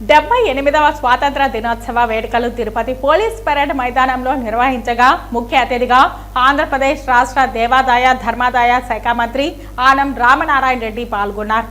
78వ స్వాతంత్ర దినోత్సవ వేడుకలు తిరుపతి పోలీస్ పరేడ్ మైదానంలో నిర్వహించగా ముఖ్య అతిథిగా ఆంధ్రప్రదేశ్ రాష్ట్ర దేవాదాయ ధర్మాదాయ శాఖ మంత్రి ఆనం రామనారాయణ రెడ్డి పాల్గొన్నారు.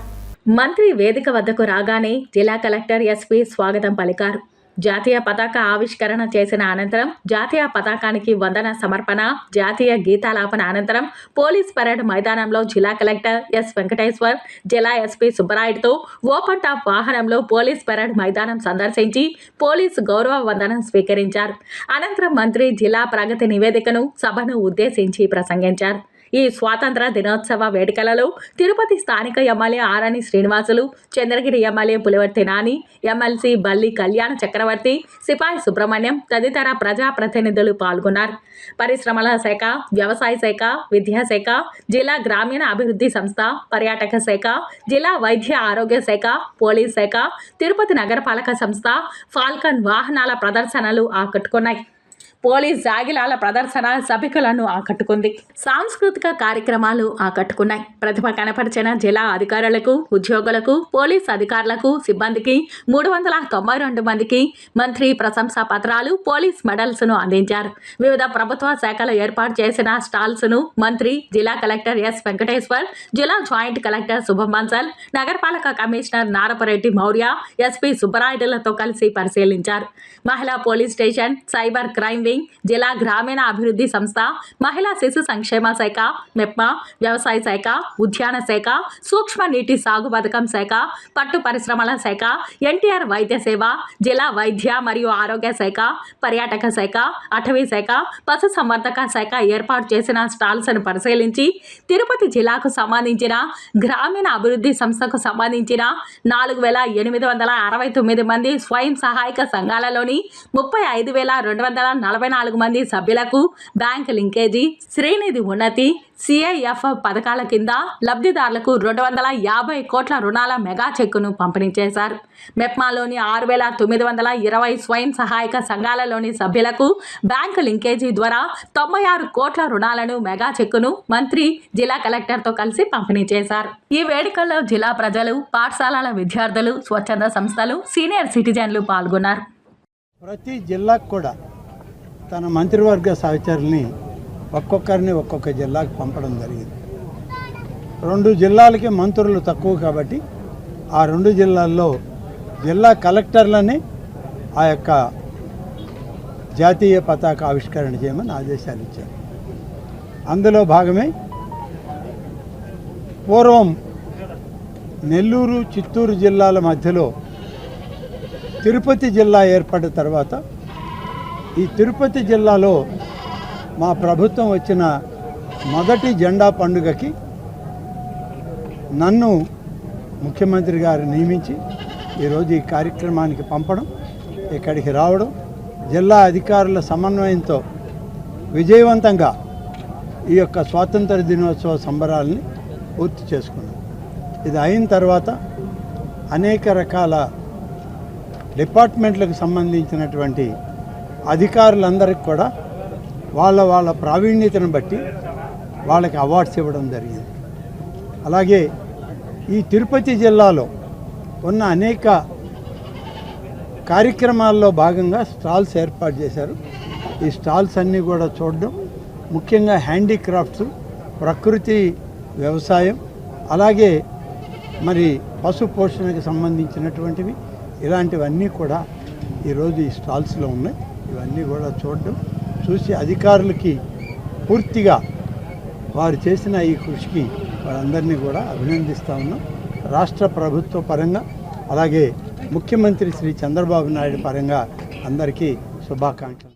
మంత్రి వేదిక వద్దకు రాగానే జిల్లా కలెక్టర్ ఎస్పీ స్వాగతం పలికారు. జాతీయ పతాక ఆవిష్కరణ చేసిన అనంతరం జాతీయ పతాకానికి వందన సమర్పణ, జాతీయ గీతాలాపన అనంతరం పోలీస్ పరేడ్ మైదానంలో జిల్లా కలెక్టర్ ఎస్ వెంకటేశ్వర్, జిల్లా ఎస్పీ సుబ్బరాయుడుతో ఓపెన్ టాప్ వాహనంలో పోలీస్ పరేడ్ మైదానం సందర్శించి పోలీసు గౌరవ వందనం స్వీకరించారు. అనంతరం మంత్రి జిల్లా ప్రగతి నివేదికను సభను ఉద్దేశించి ప్రసంగించారు. ఈ స్వాతంత్ర దినోత్సవ వేడుకలలో తిరుపతి స్థానిక ఎమ్మెల్యే ఆరణి శ్రీనివాసులు, చంద్రగిరి ఎమ్మెల్యే పులివర్తి నాని, ఎమ్మెల్సీ బల్లి కళ్యాణ చక్రవర్తి, సిపాయి సుబ్రహ్మణ్యం తదితర ప్రజాప్రతినిధులు పాల్గొన్నారు. పరిశ్రమల శాఖ, వ్యవసాయ శాఖ, విద్యాశాఖ, జిల్లా గ్రామీణ అభివృద్ధి సంస్థ, పర్యాటక శాఖ, జిల్లా వైద్య ఆరోగ్య శాఖ, పోలీస్ శాఖ, తిరుపతి నగరపాలక సంస్థ ఫాల్కన్ వాహనాల ప్రదర్శనలు ఆకట్టుకున్నాయి. పోలీస్ జాగిలాల ప్రదర్శన సభికులను ఆకట్టుకుంది. సాంస్కృతిక కార్యక్రమాలు ఆకట్టుకున్నాయి. ప్రతిభ కనపరిచిన జిల్లా అధికారులకు, ఉద్యోగులకు, పోలీస్ అధికారులకు, సిబ్బందికి 392 మందికి మంత్రి ప్రశంసా పత్రాలు, పోలీస్ మెడల్స్ను అందించారు. వివిధ ప్రభుత్వ శాఖలు ఏర్పాటు చేసిన స్టాల్స్ను మంత్రి, జిల్లా కలెక్టర్ ఎస్ వెంకటేశ్వర్, జిల్లా జాయింట్ కలెక్టర్ శుభం బన్సల్, నగరపాలక కమిషనర్ నారపరెడ్డి మౌర్య, ఎస్పీ సుబ్బరాయుడులతో కలిసి పరిశీలించారు. మహిళా police station, cyber crime wing, జిల్లా గ్రామీణ అభివృద్ధి సంస్థ, మహిళా శిశు సంక్షేమ శాఖ, మెప్మా, వ్యవసాయ శాఖ, ఉద్యాన శాఖ, సూక్ష్మ నీటి సాగు పథకం శాఖ, పట్టు పరిశ్రమల శాఖ, ఎన్టీఆర్ వైద్య సేవ, జిల్లా వైద్య మరియు ఆరోగ్య శాఖ, పర్యాటక శాఖ, అటవీ శాఖ, పశు సంవర్ధక శాఖ ఏర్పాటు చేసిన స్టాల్స్ను పరిశీలించి తిరుపతి జిల్లాకు సంబంధించిన గ్రామీణ అభివృద్ధి సంస్థకు సంబంధించిన 4869 మంది స్వయం సహాయక సంఘాలలోని 35,244 మంది సభ్యులకు బ్యాంక్ లింకేజీ, శ్రీనిధి ఉన్నతి, సిఐఎఫ్ పథకాల కింద లబ్ధిదారులకు 250 కోట్ల రుణాల మెగా చెక్కును పంపిణీ చేశారు. మెప్మాలోని 6,920 స్వయం సహాయక సంఘాలలోని సభ్యులకు బ్యాంకు లింకేజీ ద్వారా 96 కోట్ల రుణాలను మెగా చెక్కును మంత్రి, జిల్లా కలెక్టర్తో కలిసి పంపిణీ చేశారు. ఈ వేడుకల్లో జిల్లా ప్రజలు, పాఠశాలల విద్యార్థులు, స్వచ్ఛంద సంస్థలు, సీనియర్ సిటిజన్లు పాల్గొన్నారు. ప్రతి జిల్లాకు కూడా తన మంత్రివర్గ సహచరుల్ని ఒక్కొక్కరిని ఒక్కొక్క జిల్లాకు పంపడం జరిగింది. 2 జిల్లాలకి మంత్రులు తక్కువ కాబట్టి ఆ 2 జిల్లాల్లో జిల్లా కలెక్టర్లని ఆ యొక్క జాతీయ పతాక ఆవిష్కరణ చేయమని ఆదేశాలు ఇచ్చారు. అందులో భాగమే పూర్వం నెల్లూరు, చిత్తూరు జిల్లాల మధ్యలో తిరుపతి జిల్లా ఏర్పడిన తర్వాత ఈ తిరుపతి జిల్లాలో మా ప్రభుత్వం వచ్చిన మొదటి జెండా పండుగకి నన్ను ముఖ్యమంత్రి గారు నియమించి ఈరోజు ఈ కార్యక్రమానికి పంపడం, ఇక్కడికి రావడం, జిల్లా అధికారుల సమన్వయంతో విజయవంతంగా ఈ యొక్క స్వాతంత్ర దినోత్సవ సంబరాలని పూర్తి చేసుకున్నాం. ఇది అయిన తర్వాత అనేక రకాల డిపార్ట్మెంట్లకు సంబంధించినటువంటి అధికారులందరికీ కూడా వాళ్ళ ప్రావీణ్యతను బట్టి వాళ్ళకి అవార్డ్స్ ఇవ్వడం జరిగింది. అలాగే ఈ తిరుపతి జిల్లాలో ఉన్న అనేక కార్యక్రమాల్లో భాగంగా స్టాల్స్ ఏర్పాటు చేశారు. ఈ స్టాల్స్ అన్నీ కూడా చూడడం, ముఖ్యంగా హ్యాండీక్రాఫ్ట్స్, ప్రకృతి వ్యవసాయం, అలాగే మరి పశు పోషణకు సంబంధించినటువంటివి, ఇలాంటివన్నీ కూడా ఈరోజు ఈ స్టాల్స్లో ఉన్నాయి. ఇవన్నీ కూడా చూసి అధికారులకి పూర్తిగా వారు చేసిన ఈ కృషికి వారందరినీ కూడా అభినందిస్తూ ఉన్నాం. రాష్ట్ర ప్రభుత్వ పరంగా అలాగే ముఖ్యమంత్రి శ్రీ చంద్రబాబు నాయుడు పరంగా అందరికీ శుభాకాంక్షలు.